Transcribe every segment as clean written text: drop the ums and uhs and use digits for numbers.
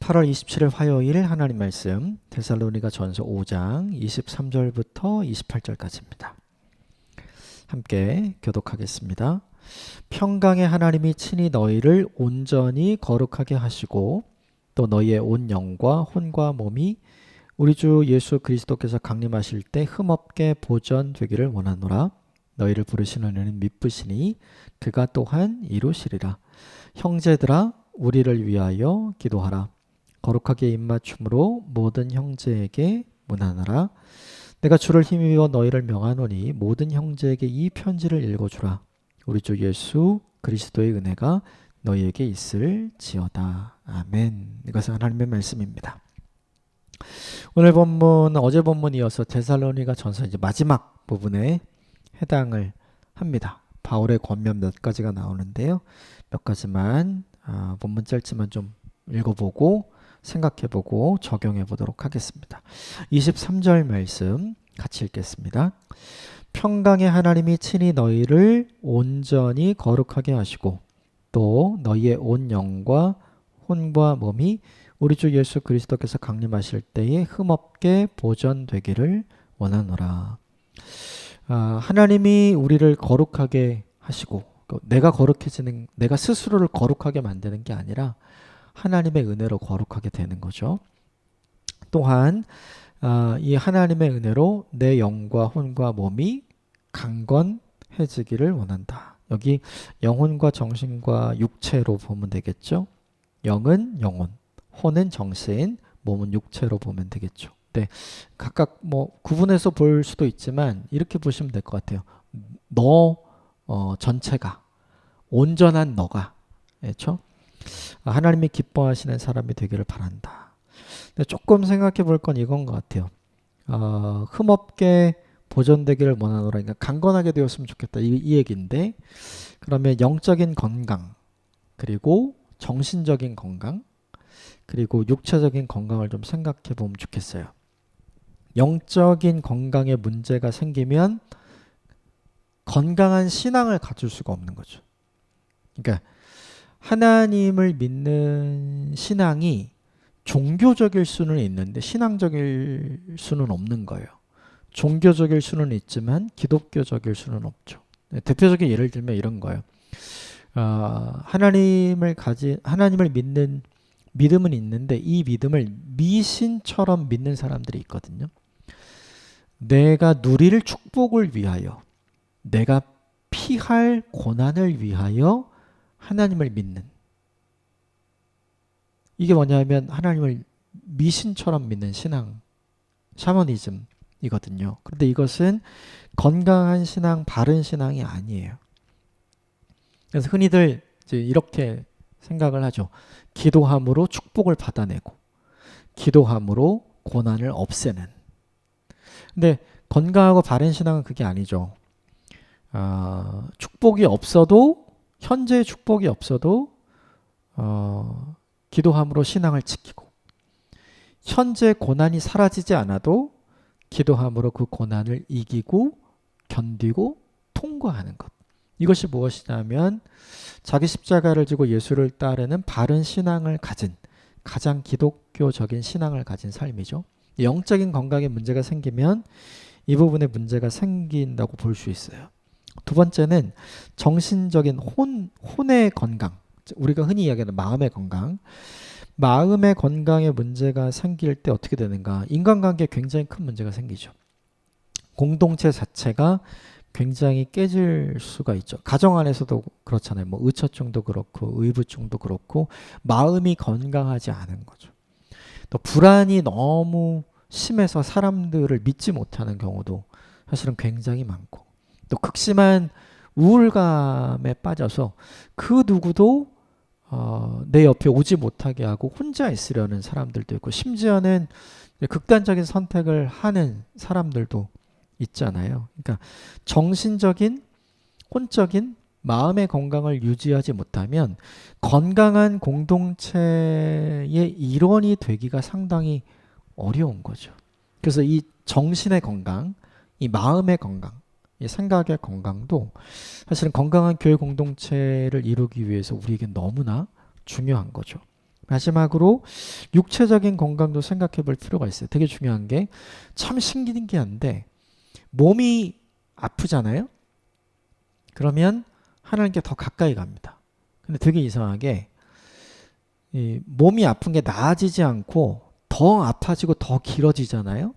8월 27일 화요일 하나님 말씀 데살로니가 전서 5장 23절부터 28절까지입니다. 함께 교독하겠습니다. 평강의 하나님이 친히 너희를 온전히 거룩하게 하시고 또 너희의 온 영과 혼과 몸이 우리 주 예수 그리스도께서 강림하실 때 흠없게 보전되기를 원하노라. 너희를 부르시는 이는 미쁘시니 그가 또한 이루시리라. 형제들아 우리를 위하여 기도하라. 거룩하게 입맞춤으로 모든 형제에게 문안하라. 내가 주를 힘입어 너희를 명하노니 모든 형제에게 이 편지를 읽어주라. 우리 주 예수 그리스도의 은혜가 너희에게 있을지어다. 아멘. 이것은 하나님의 말씀입니다. 오늘 본문은 어제 본문에 이어서 데살로니가 전서 이제 마지막 부분에 해당을 합니다. 바울의 권면 몇 가지가 나오는데요. 몇 가지만 본문 짧지만 좀 읽어보고 생각해보고 적용해보도록 하겠습니다. 23절 말씀 같이 읽겠습니다. 평강의 하나님이 친히 너희를 온전히 거룩하게 하시고 또 너희의 온 영과 혼과 몸이 우리 주 예수 그리스도께서 강림하실 때에 흠없게 보전되기를 원하노라. 하나님이 우리를 거룩하게 하시고 내가 거룩해지는, 내가 스스로를 거룩하게 만드는 게 아니라 하나님의 은혜로 거룩하게 되는 거죠. 또한 이 하나님의 은혜로 내 영과 혼과 몸이 강건해지기를 원한다. 여기 영혼과 정신과 육체로 보면 되겠죠. 영은 영혼, 혼은 정신, 몸은 육체로 보면 되겠죠. 네, 각각 뭐 구분해서 볼 수도 있지만 이렇게 보시면 될 것 같아요. 너 전체가 온전한 너가, 그렇죠? 하나님이 기뻐하시는 사람이 되기를 바란다. 근데 조금 생각해 볼 건 이건 것 같아요. 흠없게 보존되기를 원하노라. 그러니까 강건하게 되었으면 좋겠다. 이 얘기인데, 그러면 영적인 건강, 그리고 정신적인 건강, 그리고 육체적인 건강을 좀 생각해 보면 좋겠어요. 영적인 건강에 문제가 생기면 건강한 신앙을 가질 수가 없는 거죠. 그러니까 하나님을 믿는 신앙이 종교적일 수는 있는데 신앙적일 수는 없는 거예요. 종교적일 수는 있지만 기독교적일 수는 없죠. 대표적인 예를 들면 이런 거예요. 하나님을 믿는 믿음은 있는데 이 믿음을 미신처럼 믿는 사람들이 있거든요. 내가 누릴 축복을 위하여, 내가 피할 고난을 위하여 하나님을 믿는, 이게 뭐냐면 하나님을 미신처럼 믿는 신앙, 샤머니즘이거든요. 그런데 이것은 건강한 신앙, 바른 신앙이 아니에요. 그래서 흔히들 이제 이렇게 생각을 하죠. 기도함으로 축복을 받아내고 기도함으로 고난을 없애는. 근데 건강하고 바른 신앙은 그게 아니죠. 축복이 없어도, 현재의 축복이 없어도 기도함으로 신앙을 지키고, 현재 고난이 사라지지 않아도 기도함으로 그 고난을 이기고 견디고 통과하는 것. 이것이 무엇이냐면 자기 십자가를 지고 예수를 따르는 바른 신앙을 가진, 가장 기독교적인 신앙을 가진 삶이죠. 영적인 건강에 문제가 생기면 이 부분에 문제가 생긴다고 볼 수 있어요. 두 번째는 정신적인 혼의 건강, 우리가 흔히 이야기하는 마음의 건강. 마음의 건강에 문제가 생길 때 어떻게 되는가? 인간관계에 굉장히 큰 문제가 생기죠. 공동체 자체가 굉장히 깨질 수가 있죠. 가정 안에서도 그렇잖아요. 뭐 의처증도 그렇고 의부증도 그렇고 마음이 건강하지 않은 거죠. 또 불안이 너무 심해서 사람들을 믿지 못하는 경우도 사실은 굉장히 많고, 또 극심한 우울감에 빠져서 그 누구도 내 옆에 오지 못하게 하고 혼자 있으려는 사람들도 있고, 심지어는 극단적인 선택을 하는 사람들도 있잖아요. 그러니까 정신적인, 혼적인 마음의 건강을 유지하지 못하면 건강한 공동체의 일원이 되기가 상당히 어려운 거죠. 그래서 이 정신의 건강, 이 마음의 건강, 이 생각의 건강도 사실은 건강한 교회 공동체를 이루기 위해서 우리에게 너무나 중요한 거죠. 마지막으로 육체적인 건강도 생각해 볼 필요가 있어요. 되게 중요한 게 참 신기한데 몸이 아프잖아요. 그러면 하나님께 더 가까이 갑니다. 근데 되게 이상하게 이 몸이 아픈 게 나아지지 않고 더 아파지고 더 길어지잖아요.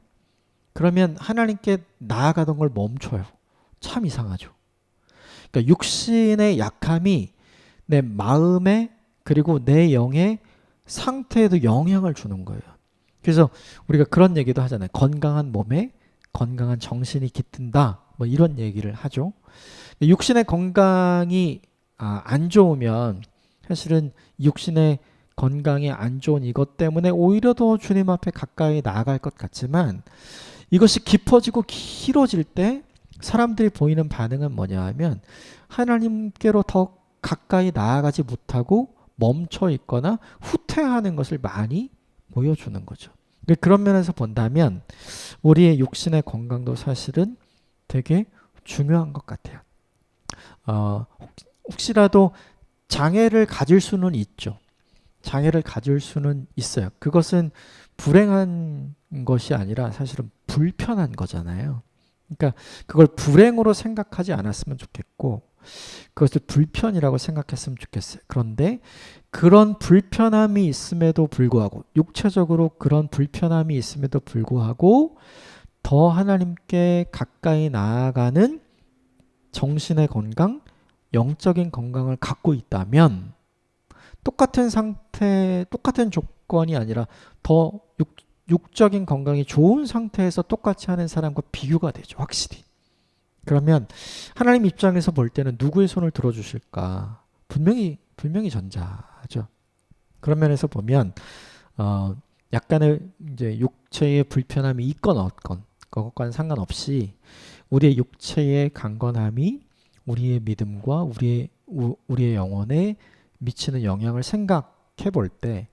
그러면 하나님께 나아가던 걸 멈춰요. 참 이상하죠. 그러니까 육신의 약함이 내 마음에 그리고 내 영의 상태에도 영향을 주는 거예요. 그래서 우리가 그런 얘기도 하잖아요. 건강한 몸에 건강한 정신이 깃든다. 뭐 이런 얘기를 하죠. 육신의 건강이 안 좋으면 사실은 육신의 건강이 안 좋은 이것 때문에 오히려 더 주님 앞에 가까이 나아갈 것 같지만 이것이 깊어지고 길어질 때 사람들이 보이는 반응은 뭐냐 하면 하나님께로 더 가까이 나아가지 못하고 멈춰 있거나 후퇴하는 것을 많이 보여주는 거죠. 그런 면에서 본다면 우리의 육신의 건강도 사실은 되게 중요한 것 같아요. 혹시라도 장애를 가질 수는 있죠. 장애를 가질 수는 있어요. 그것은 불행한 것이 아니라 사실은 불편한 거잖아요. 그러니까 그걸 불행으로 생각하지 않았으면 좋겠고 그것을 불편이라고 생각했으면 좋겠어요. 그런데 그런 불편함이 있음에도 불구하고 육체적으로 그런 불편함이 있음에도 불구하고 더 하나님께 가까이 나아가는 정신의 건강, 영적인 건강을 갖고 있다면 똑같은 상태, 똑같은 조건이 아니라 더 육적인 건강이 좋은 상태에서 똑같이 하는 사람과 비교가 되죠. 확실히. 그러면 하나님 입장에서 볼 때는 누구의 손을 들어주실까? 분명히 전자죠. 그런 면에서 보면 약간의 이제 육체의 불편함이 있건 없건 그것과는 상관없이 우리의 육체의 강건함이 우리의 믿음과 우리의 영혼에 미치는 영향을 생각해 볼 때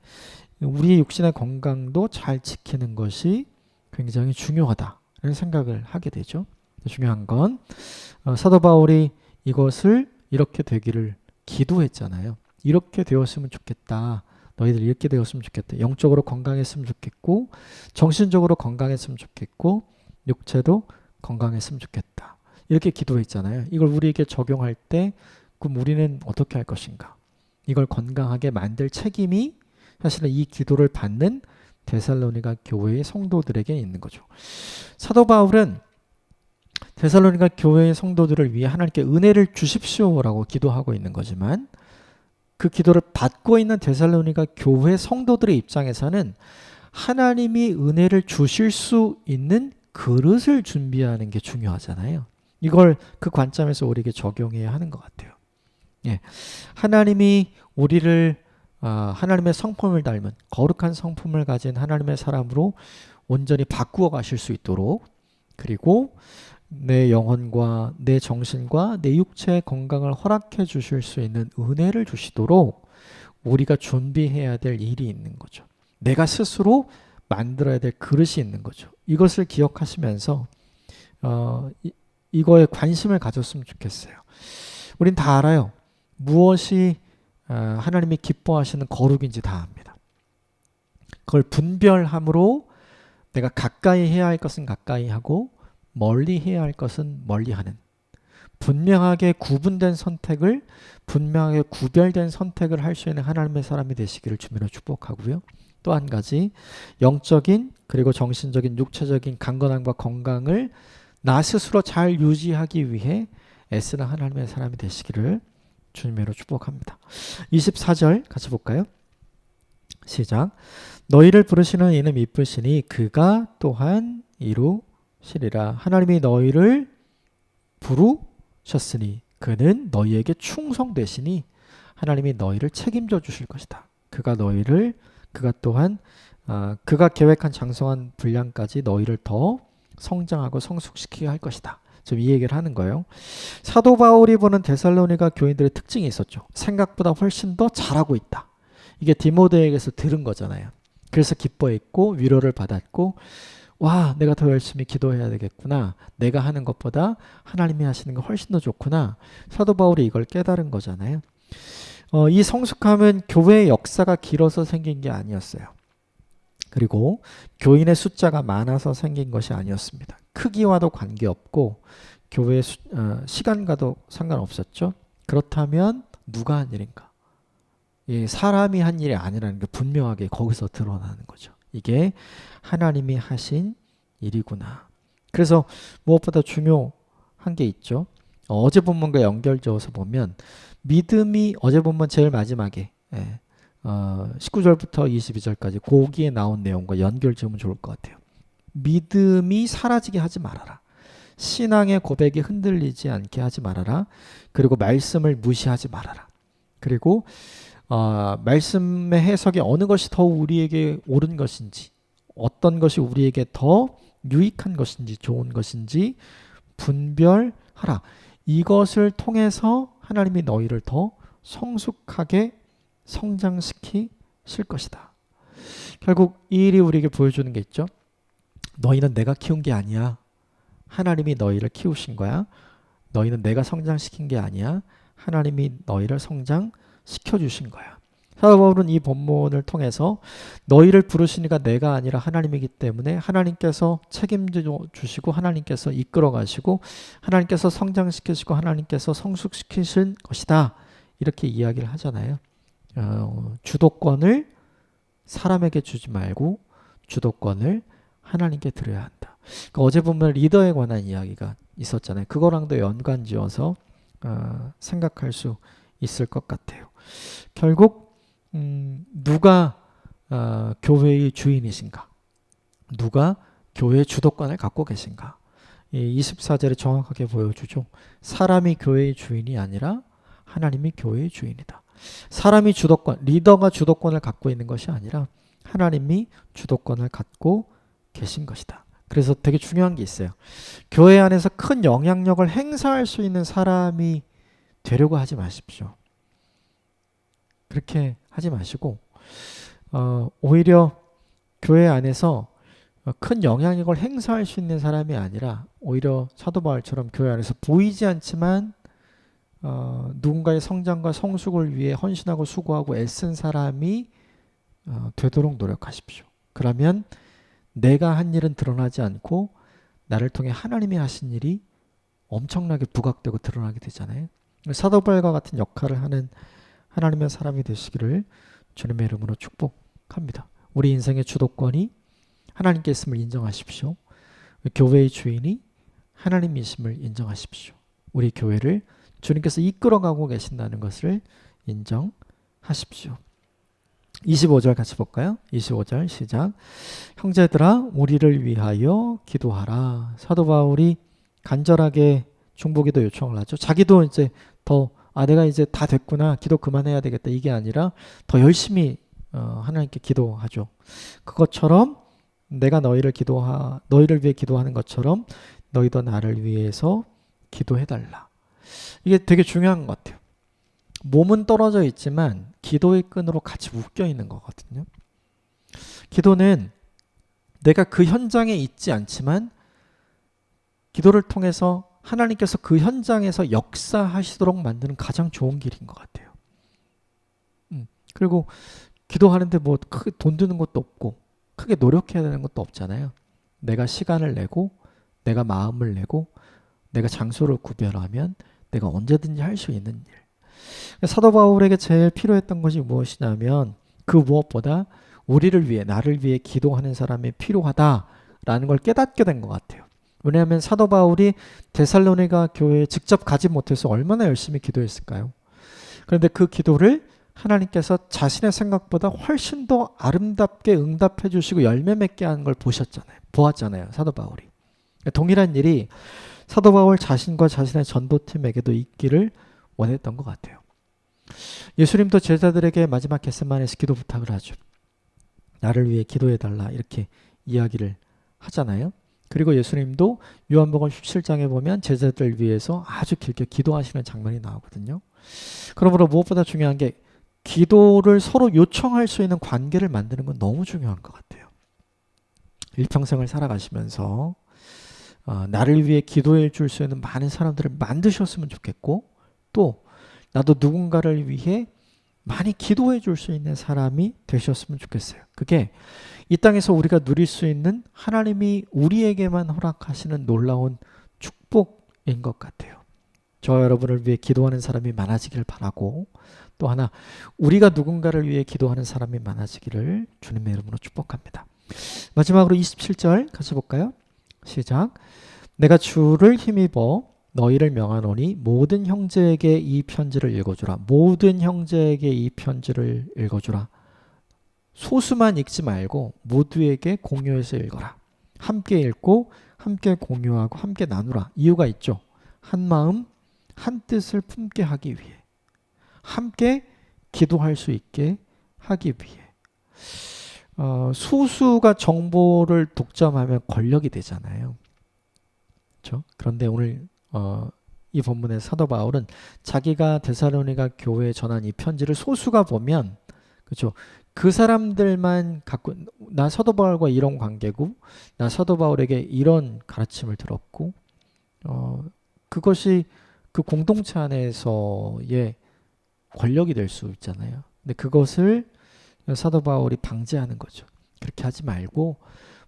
우리의 육신의 건강도 잘 지키는 것이 굉장히 중요하다는 생각을 하게 되죠. 중요한 건 사도 바울이 이것을 이렇게 되기를 기도했잖아요. 이렇게 되었으면 좋겠다. 너희들 이렇게 되었으면 좋겠다. 영적으로 건강했으면 좋겠고 정신적으로 건강했으면 좋겠고 육체도 건강했으면 좋겠다. 이렇게 기도했잖아요. 이걸 우리에게 적용할 때 그럼 우리는 어떻게 할 것인가? 이걸 건강하게 만들 책임이 사실은 이 기도를 받는 데살로니가 교회의 성도들에게 있는 거죠. 사도 바울은 데살로니가 교회의 성도들을 위해 하나님께 은혜를 주십시오라고 기도하고 있는 거지만 그 기도를 받고 있는 데살로니가 교회 성도들의 입장에서는 하나님이 은혜를 주실 수 있는 그릇을 준비하는 게 중요하잖아요. 이걸 그 관점에서 우리에게 적용해야 하는 것 같아요. 예, 하나님이 우리를 하나님의 성품을 닮은 거룩한 성품을 가진 하나님의 사람으로 온전히 바꾸어 가실 수 있도록 그리고 내 영혼과 내 정신과 내 육체의 건강을 허락해 주실 수 있는 은혜를 주시도록 우리가 준비해야 될 일이 있는 거죠. 내가 스스로 만들어야 될 그릇이 있는 거죠. 이것을 기억하시면서 이거에 관심을 가졌으면 좋겠어요. 우린 다 알아요. 무엇이 하나님이 기뻐하시는 거룩인지 다 압니다. 그걸 분별함으로 내가 가까이 해야 할 것은 가까이 하고 멀리 해야 할 것은 멀리 하는 분명하게 구분된 선택을 분명하게 구별된 선택을 할 수 있는 하나님의 사람이 되시기를 주님으로 축복하고요. 또 한 가지 영적인 그리고 정신적인 육체적인 강건함과 건강을 나 스스로 잘 유지하기 위해 애쓰는 하나님의 사람이 되시기를 주님으로 축복합니다. 24절 같이 볼까요? 시작. 너희를 부르시는 이는 이쁘시니 그가 또한 이루시리라. 하나님이 너희를 부르셨으니 그는 너희에게 충성되시니 하나님이 너희를 책임져 주실 것이다. 그가 또한 그가 계획한 장성한 분량까지 너희를 더 성장하고 성숙시키게 할 것이다. 지금 이 얘기를 하는 거예요. 사도 바울이 보는 데살로니가 교인들의 특징이 있었죠. 생각보다 훨씬 더 잘하고 있다. 이게 디모데에게서 들은 거잖아요. 그래서 기뻐했고 위로를 받았고 와, 내가 더 열심히 기도해야 되겠구나. 내가 하는 것보다 하나님이 하시는 게 훨씬 더 좋구나. 사도 바울이 이걸 깨달은 거잖아요. 이 성숙함은 교회의 역사가 길어서 생긴 게 아니었어요. 그리고 교인의 숫자가 많아서 생긴 것이 아니었습니다. 크기와도 관계없고 교회의 시간과도 상관없었죠. 그렇다면 누가 한 일인가? 이 사람이 한 일이 아니라는 게 분명하게 거기서 드러나는 거죠. 이게 하나님이 하신 일이구나. 그래서 무엇보다 중요한 게 있죠. 어제 본문과 연결지어서 보면 믿음이 어제 본문 제일 마지막에 19절부터 22절까지 거기에 나온 내용과 연결지으면 좋을 것 같아요. 믿음이 사라지게 하지 말아라. 신앙의 고백이 흔들리지 않게 하지 말아라. 그리고 말씀을 무시하지 말아라. 그리고 말씀의 해석이 어느 것이 더 우리에게 옳은 것인지, 어떤 것이 우리에게 더 유익한 것인지, 좋은 것인지 분별하라. 이것을 통해서 하나님이 너희를 더 성숙하게 성장시키실 것이다. 결국 이 일이 우리에게 보여주는 게 있죠. 너희는 내가 키운 게 아니야. 하나님이 너희를 키우신 거야. 너희는 내가 성장시킨 게 아니야. 하나님이 너희를 성장시켜 주신 거야. 사도 바울은 이 본문을 통해서 너희를 부르시니까 내가 아니라 하나님이기 때문에 하나님께서 책임져 주시고 하나님께서 이끌어 가시고 하나님께서 성장시키시고 하나님께서 성숙시키신 것이다. 이렇게 이야기를 하잖아요. 주도권을 사람에게 주지 말고 주도권을 하나님께 드려야 한다. 그러니까 어제 보면 리더에 관한 이야기가 있었잖아요. 그거랑도 연관지어서 생각할 수 있을 것 같아요. 결국 누가 교회의 주인이신가? 누가 교회의 주도권을 갖고 계신가? 이 24절에 정확하게 보여주죠. 사람이 교회의 주인이 아니라 하나님이 교회의 주인이다. 사람이 주도권, 리더가 주도권을 갖고 있는 것이 아니라 하나님이 주도권을 갖고 계신 것이다. 그래서 되게 중요한 게 있어요. 교회 안에서 큰 영향력을 행사할 수 있는 사람이 되려고 하지 마십시오. 그렇게 하지 마시고 오히려 교회 안에서 큰 영향력을 행사할 수 있는 사람이 아니라 오히려 사도 바울처럼 교회 안에서 보이지 않지만 누군가의 성장과 성숙을 위해 헌신하고 수고하고 애쓴 사람이 되도록 노력하십시오. 그러면 내가 한 일은 드러나지 않고 나를 통해 하나님이 하신 일이 엄청나게 부각되고 드러나게 되잖아요. 사도 바울과 같은 역할을 하는 하나님의 사람이 되시기를 주님의 이름으로 축복합니다. 우리 인생의 주도권이 하나님께 있음을 인정하십시오. 교회의 주인이 하나님이심을 인정하십시오. 우리 교회를 주님께서 이끌어가고 계신다는 것을 인정하십시오. 25절 같이 볼까요? 25절 시작. 형제들아 우리를 위하여 기도하라. 사도 바울이 간절하게 중보기도 요청을 하죠. 자기도 이제 더 내가 이제 다 됐구나. 기도 그만해야 되겠다. 이게 아니라 더 열심히 하나님께 기도하죠. 그것처럼 내가 너희를 위해 기도하는 것처럼 너희도 나를 위해서 기도해달라. 이게 되게 중요한 것 같아요. 몸은 떨어져 있지만 기도의 끈으로 같이 묶여 있는 거거든요. 기도는 내가 그 현장에 있지 않지만 기도를 통해서 하나님께서 그 현장에서 역사하시도록 만드는 가장 좋은 길인 것 같아요. 그리고 기도하는데 뭐 크게 돈 드는 것도 없고 크게 노력해야 되는 것도 없잖아요. 내가 시간을 내고 내가 마음을 내고 내가 장소를 구별하면 내가 언제든지 할 수 있는 일. 사도 바울에게 제일 필요했던 것이 무엇이냐면 그 무엇보다 우리를 위해 나를 위해 기도하는 사람이 필요하다라는 걸 깨닫게 된 것 같아요. 왜냐하면 사도 바울이 데살로니가 교회에 직접 가지 못해서 얼마나 열심히 기도했을까요? 그런데 그 기도를 하나님께서 자신의 생각보다 훨씬 더 아름답게 응답해 주시고 열매 맺게 하는 걸 보았잖아요. 사도 바울이. 동일한 일이 사도 바울 자신과 자신의 전도팀에게도 있기를 원했던 것 같아요. 예수님도 제자들에게 마지막 겟세마네에서 기도 부탁을 하죠. 나를 위해 기도해달라 이렇게 이야기를 하잖아요. 그리고 예수님도 요한복음 17장에 보면 제자들 위해서 아주 길게 기도하시는 장면이 나오거든요. 그러므로 무엇보다 중요한 게 기도를 서로 요청할 수 있는 관계를 만드는 건 너무 중요한 것 같아요. 일평생을 살아가시면서 나를 위해 기도해 줄 수 있는 많은 사람들을 만드셨으면 좋겠고 또 나도 누군가를 위해 많이 기도해 줄 수 있는 사람이 되셨으면 좋겠어요. 그게 이 땅에서 우리가 누릴 수 있는 하나님이 우리에게만 허락하시는 놀라운 축복인 것 같아요. 저와 여러분을 위해 기도하는 사람이 많아지길 바라고, 또 하나 우리가 누군가를 위해 기도하는 사람이 많아지기를 주님의 이름으로 축복합니다. 마지막으로 27절 같이 볼까요? 시작. 내가 주를 힘입어 너희를 명하노니 모든 형제에게 이 편지를 읽어주라. 모든 형제에게 이 편지를 읽어주라. 소수만 읽지 말고 모두에게 공유해서 읽어라. 함께 읽고 함께 공유하고 함께 나누라. 이유가 있죠. 한 마음 한 뜻을 품게 하기 위해, 함께 기도할 수 있게 하기 위해. 소수가 정보를 독점하면 권력이 되잖아요. 그렇죠? 그런데 오늘 이 본문의 사도 바울은 자기가 데살로니가 교회에 전한 이 편지를 소수가 보면, 그렇죠? 그 사람들만 갖고, 나 사도 바울과 이런 관계고, 나 사도 바울에게 이런 가르침을 들었고, 그것이 그 공동체 안에서의 권력이 될 수 있잖아요. 근데 그것을 사도 바울이 방지하는 거죠. 그렇게 하지 말고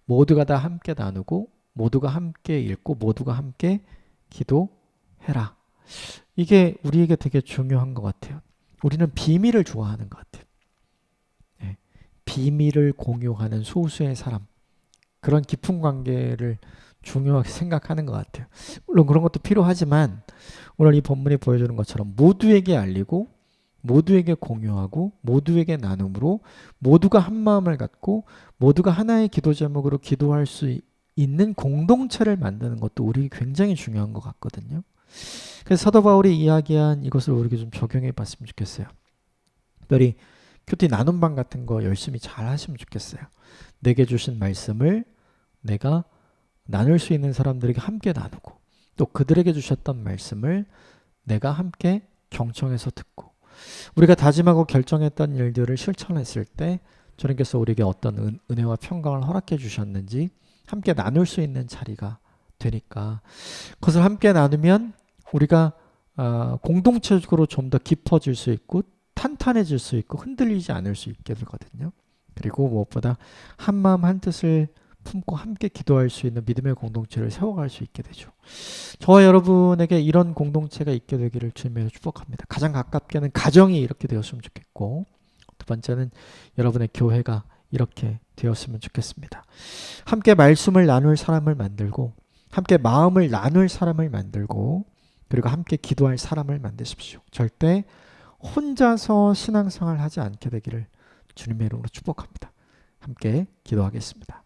모두가 다 함께 나누고 모두가 함께 읽고 모두가 함께 기도해라. 이게 우리에게 되게 중요한 것 같아요. 우리는 비밀을 좋아하는 것 같아요. 네. 비밀을 공유하는 소수의 사람, 그런 깊은 관계를 중요하게 생각하는 것 같아요. 물론 그런 것도 필요하지만 오늘 이 본문이 보여주는 것처럼 모두에게 알리고 모두에게 공유하고 모두에게 나눔으로 모두가 한 마음을 갖고 모두가 하나의 기도 제목으로 기도할 수 있는 공동체를 만드는 것도 우리 굉장히 중요한 것 같거든요. 그래서 사도 바울이 이야기한 이것을 우리에게 좀 적용해 봤으면 좋겠어요. 특별히 큐티 나눔방 같은 거 열심히 잘 하시면 좋겠어요. 내게 주신 말씀을 내가 나눌 수 있는 사람들에게 함께 나누고, 또 그들에게 주셨던 말씀을 내가 함께 경청해서 듣고, 우리가 다짐하고 결정했던 일들을 실천했을 때 주님께서 우리에게 어떤 은혜와 평강을 허락해 주셨는지 함께 나눌 수 있는 자리가 되니까, 그것을 함께 나누면 우리가 공동체적으로 좀 더 깊어질 수 있고 탄탄해질 수 있고 흔들리지 않을 수 있게 되거든요. 그리고 무엇보다 한 마음 한 뜻을 품고 함께 기도할 수 있는 믿음의 공동체를 세워갈 수 있게 되죠. 저와 여러분에게 이런 공동체가 있게 되기를 주님으로 축복합니다. 가장 가깝게는 가정이 이렇게 되었으면 좋겠고, 두 번째는 여러분의 교회가 이렇게 되었으면 좋겠습니다. 함께 말씀을 나눌 사람을 만들고, 함께 마음을 나눌 사람을 만들고, 그리고 함께 기도할 사람을 만드십시오. 절대 혼자서 신앙생활 하지 않게 되기를 주님의 이름으로 축복합니다. 함께 기도하겠습니다.